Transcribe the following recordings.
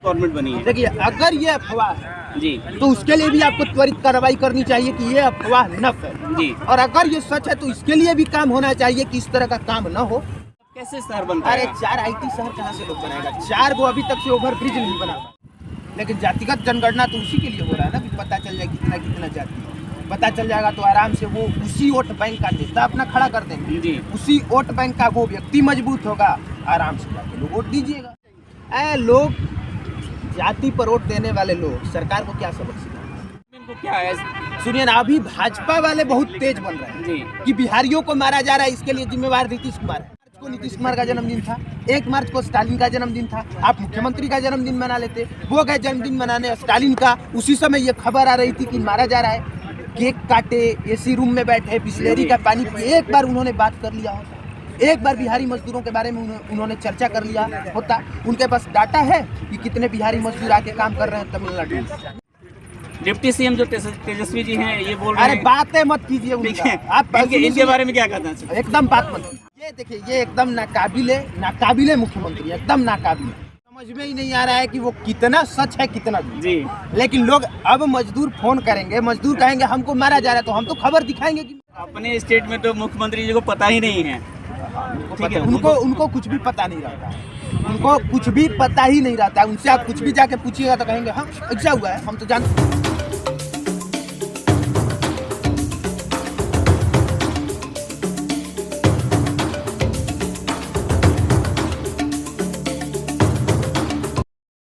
Government बनी है। देखिए, अगर ये अफवाह है जी तो उसके लिए भी आपको त्वरित कार्रवाई करनी चाहिए कि ये अफवाह न फैले जी। और अगर ये सच है तो इसके लिए भी काम होना चाहिए कि इस तरह का काम न हो। कैसे शहर बन अरे पाएगा? 4 IT शहर कहाँ से लोग बनाएगा? 4 वो अभी तक से ओवरब्रिज नहीं बना, लेकिन जातिगत जनगणना तो उसी के लिए हो रहा है ना कि पता चल जाए कितना कितना जाति है। पता चल जाएगा तो आराम से वो उसी वोट बैंक का नेता अपना खड़ा कर देंगे जी। उसी वोट बैंक का वो व्यक्ति मजबूत होगा, आराम से जाके लोग वोट दीजिएगा। लोग जाति पर वोट देने वाले लोग सरकार को क्या सबक सिखाएंगे? इनको क्या है? सुनिए ना, अभी भाजपा वाले बहुत तेज बन रहे हैं जी कि बिहारियों को मारा जा रहा है, इसके लिए जिम्मेवार नीतीश कुमार है। को नीतीश कुमार का जन्मदिन था, 1 मार्च को स्टालिन का जन्मदिन था, आप मुख्यमंत्री का जन्मदिन मना लेते। वो गए जन्मदिन मनाने स्टालिन का, उसी समय ये खबर आ रही थी कि मारा जा रहा है। केक काटे, AC रूम में बैठे, बिस्लेरी का पानी पिए, एक बार उन्होंने बात कर लिया होता, एक बार बिहारी मजदूरों के बारे में उन्होंने चर्चा कर लिया होता। उनके पास डाटा है कि कितने बिहारी मजदूर आके काम कर रहे हैं तमिलनाडु में। डिप्टी CM जो तेजस्वी जी हैं ये बोल रहे अरे हैं। बातें मत कीजिए उनका, आप इनके बारे में क्या कहना चाहिए? एकदम बात मत कीजिए। ये देखिए, ये एकदम नाकाबिले मुख्यमंत्री, एकदम नाकाबिले। समझ में ही नहीं आ रहा है कि वो कितना सच है कितना झूठ। जी लेकिन लोग अब मजदूर फोन करेंगे, मजदूर कहेंगे हमको मारा जा रहा है, तो हम तो खबर दिखाएंगे कि अपने स्टेट में तो मुख्यमंत्री जी को पता ही नहीं है। ठीक है, उनको कुछ भी पता नहीं रहता है, उनको कुछ भी पता ही नहीं रहता है। उनसे आप कुछ भी जाके पूछिएगा तो कहेंगे हाँ ऐसा हुआ है, हम तो जानते हैं।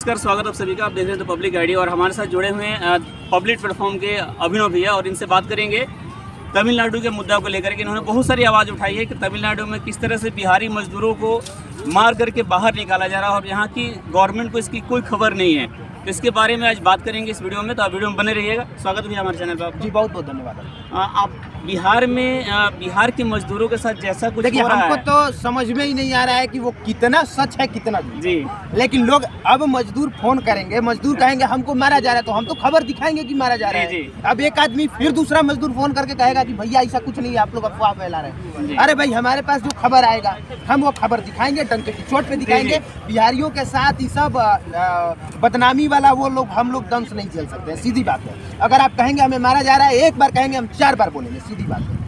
नमस्कार, स्वागत आप सभी का। आप देख रहे हैं तो पब्लिक आईडी और हमारे साथ जुड़े हुए हैं पब्लिक प्लेटफॉर्म के अभिनव भैया और इनसे बात करेंगे तमिलनाडु के मुद्दा को लेकर के। इन्होंने बहुत सारी आवाज़ उठाई है कि तमिलनाडु में किस तरह से बिहारी मजदूरों को मार करके बाहर निकाला जा रहा है और यहाँ की गवर्नमेंट को इसकी कोई खबर नहीं है। तो इसके बारे में आज बात करेंगे इस वीडियो में, तो आप वीडियो में बने रहिएगा। स्वागत भैया हमारे चैनल पर आपका। जी बहुत बहुत धन्यवाद। आप बिहार में बिहार के मजदूरों के साथ जैसा कुछ देखिए, हो रहा हमको है तो समझ में ही नहीं आ रहा है कि वो कितना सच है कितना झूठ। जी, लेकिन लोग अब मजदूर फोन करेंगे, मजदूर कहेंगे हमको मारा जा रहा है, तो हम तो खबर दिखाएंगे कि मारा जा रहा जी, है। अब एक आदमी फिर दूसरा मजदूर फोन करके कहेगा कि भैया ऐसा कुछ नहीं है, आप लोग अफवाह फैला रहे जी। हैं। अरे भाई, हमारे पास जो खबर आएगा हम वो खबर दिखाएंगे, डंके की चोट पे दिखाएंगे। बिहारियों के साथ ये सब बदनामी वाला वो लोग हम लोग दंश नहीं झेल सकते हैं, सीधी बात है। अगर आप कहेंगे हमें मारा जा रहा है, एक बार कहेंगे हम 4 बार बोलेंगे, सीधी बात है।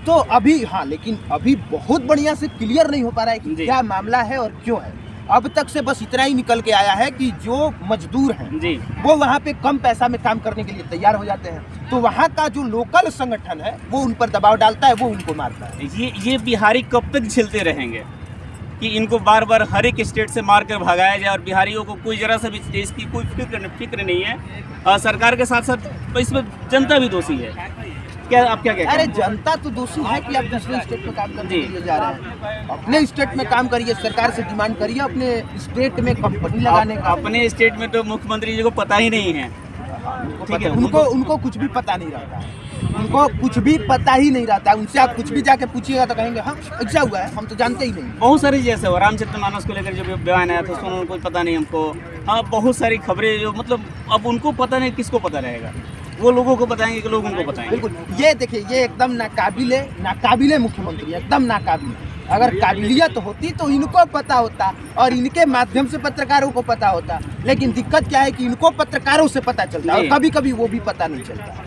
तो अभी हाँ, लेकिन अभी बहुत बढ़िया से क्लियर नहीं हो पा रहा है कि क्या मामला है और क्यों है। अब तक से बस इतना ही निकल के आया है कि जो मजदूर हैं जी, वो वहाँ पे कम पैसा में काम करने के लिए तैयार हो जाते हैं, तो वहाँ का जो लोकल संगठन है वो उन पर दबाव डालता है, वो उनको मारता है। ये बिहारी कब तक झेलते रहेंगे कि इनको बार बार हर एक स्टेट से मार कर भगाया जाए और बिहारियों को कोई जरा सा भी देश की कोई फिक्र नहीं है। सरकार के साथ साथ इसमें जनता भी दोषी है। क्या आप क्या कहते हैं? अरे जनता तो दोषी है कि आप दूसरे स्टेट में काम करने के लिए जा रहे हैं। अपने स्टेट में काम करिए, सरकार से डिमांड करिए अपने स्टेट में कंपनी लगाने का। अपने स्टेट में तो मुख्यमंत्री जी को पता ही नहीं है। ठीक है, उनको कुछ भी पता नहीं रहता है, उनको कुछ भी पता ही नहीं रहता है। उनसे आप कुछ भी जाके पूछिएगा तो कहेंगे हाँ ऐसा हुआ है, हम तो जानते ही नहीं। बहुत सारी जैसे हो रामचरितमानस को लेकर जो बयान आया था, उसमें कोई पता नहीं हमको। हाँ, बहुत सारी खबरें जो मतलब अब उनको पता नहीं, किसको पता रहेगा? वो लोगों को बताएंगे कि लोग उनको बताएंगे। बिल्कुल, ये देखिए, ये एकदम नाकाबिले मुख्यमंत्री, एकदम नाकाबिले। अगर काबिलियत होती तो इनको पता होता और इनके माध्यम से पत्रकारों को पता होता, लेकिन दिक्कत क्या है कि इनको पत्रकारों से पता चलता है और कभी कभी वो भी पता नहीं चलता।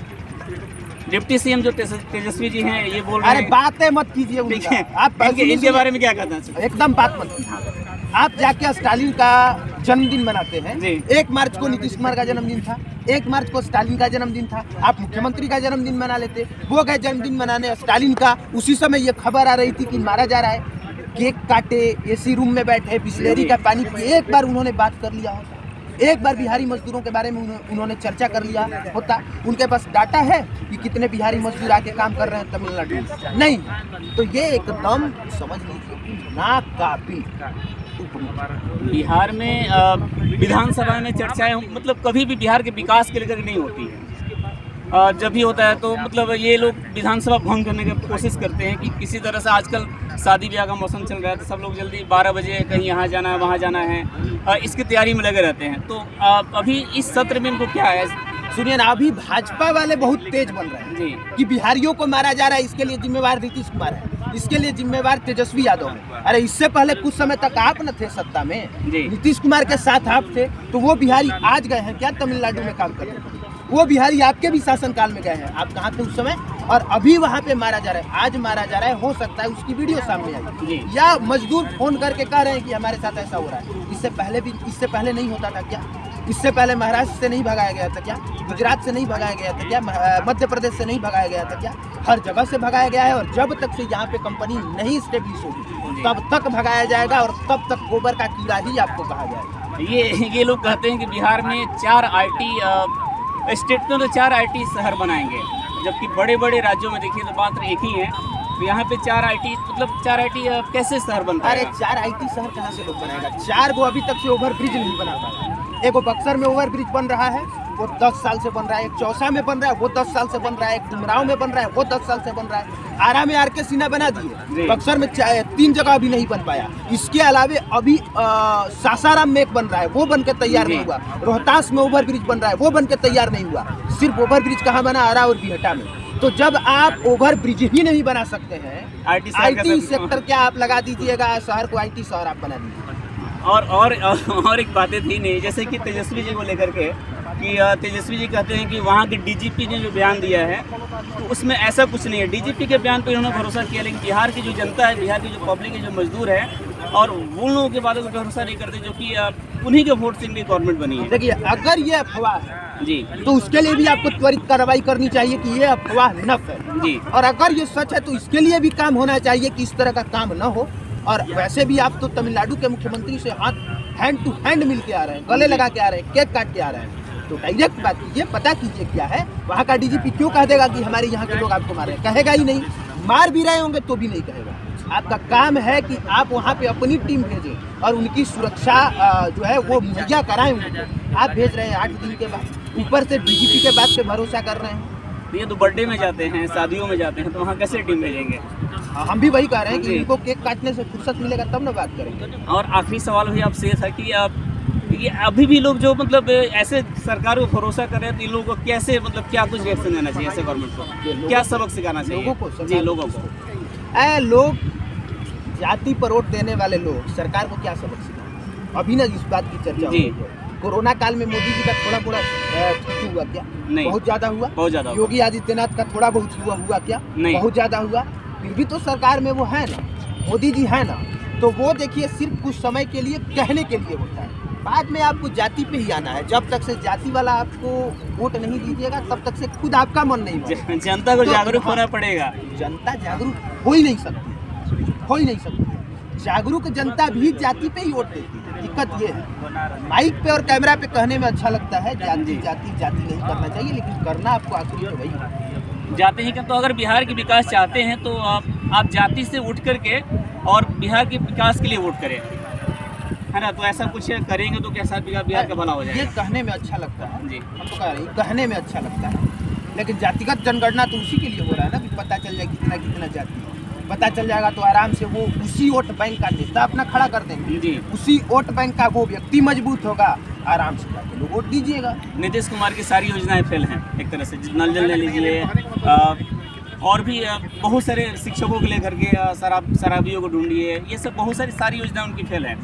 डिप्टी CM जो तेजस्वी जी हैं ये बोल रहे हैं। अरे बातें मत कीजिए उनका, आप इनके बारे में क्या कहना चाहिए? एकदम बात मत कीजिए। आप जाके स्टालिन का जन्मदिन मनाते हैं। जी। 1 मार्च को नीतीश कुमार का जन्मदिन था, 1 मार्च को स्टालिन का जन्मदिन था, आप मुख्यमंत्री का जन्मदिन मना लेते। वो गए जन्मदिन मनाने स्टालिन का, उसी समय ये खबर आ रही थी कि मारा जा रहा है। केक काटे, AC रूम में बैठे, बिस्लेरी का पानी पिए, एक बार उन्होंने बात कर लिया होता, एक बार बिहारी मजदूरों के बारे में उन्होंने चर्चा कर लिया होता। उनके पास डाटा है कि कितने बिहारी मजदूर आके काम कर रहे हैं तमिलनाडु में, नहीं। तो ये एकदम समझ लीजिए नाकाबिल। बिहार में विधानसभा में चर्चाएं मतलब कभी भी बिहार के विकास के लेकर नहीं होती है। जब भी होता है तो मतलब ये लोग विधानसभा भंग करने की कोशिश करते हैं कि किसी तरह से। आजकल शादी ब्याह का मौसम चल रहा है तो सब लोग जल्दी 12 बजे कहीं यहाँ जाना है वहाँ जाना है, इसकी तैयारी में लगे रहते हैं। तो अभी इस सत्र में इनको क्या है, सुनिए ना, अभी भाजपा वाले बहुत तेज बन रहे हैं जी कि बिहारियों को मारा जा रहा है, इसके लिए जिम्मेवार नीतीश कुमार है, इसके लिए जिम्मेवार तेजस्वी यादव है। अरे इससे पहले कुछ समय तक आप न थे सत्ता में, जी। नीतीश कुमार के साथ आप थे, तो वो बिहारी आज गए हैं क्या तमिलनाडु में काम करने? वो बिहारी आपके भी शासनकाल में गए हैं, आप कहाँ थे उस समय? और अभी वहाँ पे मारा जा रहा है, आज मारा जा रहा है। हो सकता है उसकी वीडियो सामने जी। आई, या मजदूर फोन करके कह रहे हैं कि हमारे साथ ऐसा हो रहा है। इससे पहले नहीं होता था क्या? इससे पहले महाराष्ट्र से नहीं भगाया गया था क्या? गुजरात से नहीं भगाया गया था क्या? मध्य प्रदेश से नहीं भगाया गया था क्या? हर जगह से भगाया गया है, और जब तक से यहाँ पे कंपनी नहीं स्टेब्लिश होगी तब तक भगाया जाएगा, और तब तक गोबर का कीड़ा ही आपको कहा जाएगा। ये लोग कहते हैं कि बिहार में 4 IT स्टेट में तो 4 IT शहर बनाएंगे, जबकि बड़े बड़े राज्यों में देखिए तो बात एक ही है। तो यहाँ पे 4 IT मतलब 4 IT कैसे शहर बनता है? अरे 4 IT शहर कहाँ से लोग बनाएगा? 4 को अभी तक से ओवर ब्रिज नहीं बना पाया। एक वो बक्सर में ओवर ब्रिज बन रहा है, वो 10 साल से बन रहा है। एक चौसा में बन रहा है, वो 10 साल से बन रहा है। एक डुमराव में बन रहा है, वो 10 साल से बन रहा है। आरा में RK सिन्हा बना दिए, बक्सर में 3 जगह अभी नहीं बन पाया। इसके अलावे अभी सासाराम में एक बन रहा है, वो बन के तैयार नहीं हुआ। रोहतास में ओवर ब्रिज बन रहा है, वो बन के तैयार नहीं हुआ। सिर्फ ओवर ब्रिज कहाँ बना? आरा और बिहटा में। तो जब आप ओवर ब्रिज ही नहीं बना सकते हैं, IT सेक्टर क्या आप लगा दीजिएगा? शहर को IT शहर आप बना दीजिए। और एक बातें थी नहीं, जैसे कि तेजस्वी जी को लेकर के कि तेजस्वी जी कहते हैं कि वहाँ के DGP ने जो बयान दिया है तो उसमें ऐसा कुछ नहीं है। DGP के बयान पर इन्होंने भरोसा किया, लेकिन बिहार की जो जनता है, बिहार की जो पब्लिक है, जो मजदूर है, और वो लोगों के बातों पर भरोसा नहीं करते, जो कि उन्हीं के वोट से इनकी गवर्नमेंट बनी है। देखिए, अगर ये अफवाह है जी तो उसके लिए भी आपको त्वरित कार्रवाई करनी चाहिए कि ये अफवाह न फैले जी। और अगर ये सच है तो इसके लिए भी काम होना चाहिए कि इस तरह का काम न हो। और वैसे भी आप तो तमिलनाडु के मुख्यमंत्री से हैंड टू हैंड मिल के आ रहे हैं, गले लगा के आ रहे हैं, केक काट के आ रहे हैं। तो डायरेक्ट बात कीजिए, पता कीजिए क्या है। वहाँ का DGP क्यों कह देगा कि हमारे यहाँ के लोग आपको मार रहे हैं? कहेगा ही नहीं। मार भी रहे होंगे तो भी नहीं कहेगा। आपका काम है कि आप वहाँ पे अपनी टीम भेजें और उनकी सुरक्षा जो है वो मुहैया कराएं उनको। आप भेज रहे हैं 8 दिन के बाद, ऊपर से DGP के बात पे भरोसा कर रहे हैं। ये तो बर्थडे में जाते हैं, शादियों में जाते हैं, तो वहाँ कैसे टीम भेजेंगे? हम भी वही कह रहे हैं कि जी। इनको केक काटने से फुर्सत मिलेगा तब ना बात करेंगे। और आखिरी सवाल भी आपसे ये था कि ये अभी भी लोग जो मतलब ऐसे सरकार को भरोसा कर रहे हैं, तो इन लोगों को कैसे मतलब क्या कुछ रिएक्शन देना चाहिए ऐसे गवर्नमेंट को? क्या सबक सिखाना चाहिए लोगों को? जी, लोगों को। लोग जाति पर वोट देने वाले लोग सरकार को क्या सबक सिखाएंगे? अभी ना इस बात की चर्चा हो रही है। कोरोना काल में मोदी जी का थोड़ा हुआ क्या? नहीं। बहुत ज्यादा हुआ। बहुत ज्यादा। योगी आदित्यनाथ का थोड़ा बहुत हुआ क्या? नहीं। बहुत ज्यादा हुआ। फिर भी तो सरकार में वो है ना, मोदी जी है ना। तो वो देखिए सिर्फ कुछ समय के लिए कहने के लिए होता है, बाद में आपको जाति पे ही आना है। जब तक से जाति वाला आपको वोट नहीं दीजिएगा तब तक से खुद आपका मन नहीं बनेगा। जनता को तो जागरूक होना पड़ेगा। जनता जागरूक हो ही नहीं सकती। जागरूक जनता भी जाति पे ही वोट देती है। दिक्कत ये है, माइक पे और कैमरा पे कहने में अच्छा लगता है जाति नहीं करना चाहिए, लेकिन करना आपको आखिरी में वही है। जाते हैं कि तो अगर बिहार की विकास चाहते हैं तो आप जाति से उठ करके और बिहार के विकास के लिए वोट करें, है ना? तो ऐसा कुछ करेंगे तो कैसा बिहार का भला हो जाएगा? ये कहने में अच्छा लगता है जी। हम तो कह रहे हैं कहने में अच्छा लगता है, लेकिन जातिगत जनगणना तो उसी के लिए हो रहा है ना कि पता चल जाए कितना जाति है। पता चल जाएगा तो आराम से वो उसी वोट बैंक का नेता अपना खड़ा कर देंगे जी। उसी वोट बैंक का वो व्यक्ति मजबूत होगा, आराम से जाके लोग वोट दीजिएगा। नीतीश कुमार की सारी योजनाएं फेल हैं एक तरह से। नल जल ले लीजिए, और भी बहुत सारे शिक्षकों को लेकर के शराबियों को ढूंढिए, ये सब बहुत सारी योजनाएं उनकी फेल है।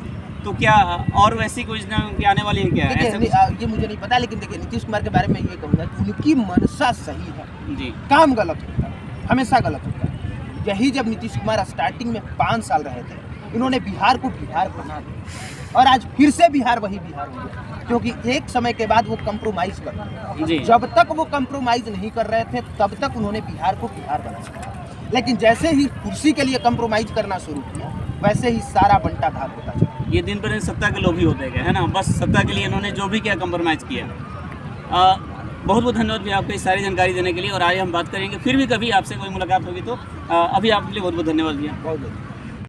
तो क्या और वैसी कोई योजना उनकी आने वाली है क्या? ये मुझे नहीं पता, लेकिन देखिए नीतीश कुमार के बारे में ये कहूँगा कि उनकी मनसा सही है जी, काम गलत होता है, हमेशा गलत होता है। यही जब नीतीश कुमार स्टार्टिंग में 5 साल रहे थे, इन्होंने बिहार को बिहार बना दिया और आज फिर से बिहार वही बिहार हो गया, क्योंकि एक समय के बाद वो कंप्रोमाइज कर रहे थे। जब तक वो कंप्रोमाइज नहीं कर रहे थे तब तक उन्होंने बिहार को बिहार बनाया, लेकिन जैसे ही कुर्सी के लिए कंप्रोमाइज करना शुरू किया वैसे ही सारा बंटा भाग होता चला। ये दिन पर दिन सत्ता के लोभी होते गए, है ना? बस सत्ता के लिए इन्होंने जो भी किया कंप्रोमाइज़ किया। बहुत बहुत धन्यवाद भी आपको इस सारी जानकारी देने के लिए, और आगे हम बात करेंगे, फिर भी कभी आपसे कोई मुलाकात होगी तो अभी आपके लिए बहुत बहुत धन्यवाद भैया। बहुत